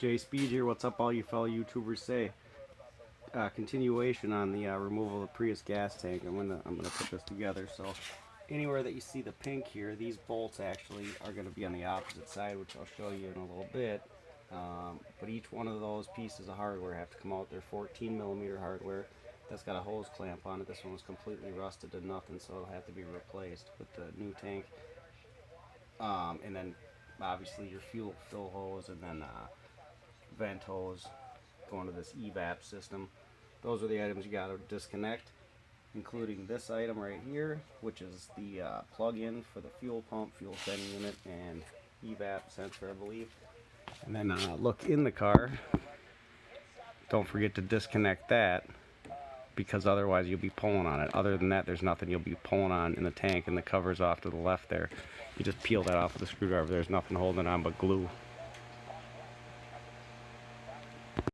Jay Speed here. What's up, all you fellow YouTubers? Say continuation on the removal of the Prius gas tank. I'm gonna put this together. So anywhere that you see the pink here, these bolts actually are going to be on the opposite side, which I'll show you in a little bit. But each one of those pieces of hardware have to come out. They're 14mm hardware. That's got a hose clamp on it. This one was completely rusted to nothing, so it'll have to be replaced with the new tank. And then obviously your fuel fill hose, and then vent hose going to this evap system. Those are the items you got to disconnect, including this item right here, which is the plug-in for the fuel pump, fuel sending unit, and evap sensor, I believe. And then look in the car. Don't forget to disconnect that, because otherwise you'll be pulling on it. Other than that, there's nothing you'll be pulling on in the tank, and the cover's off to the left there. You just peel that off with a screwdriver. There's nothing holding it on but glue.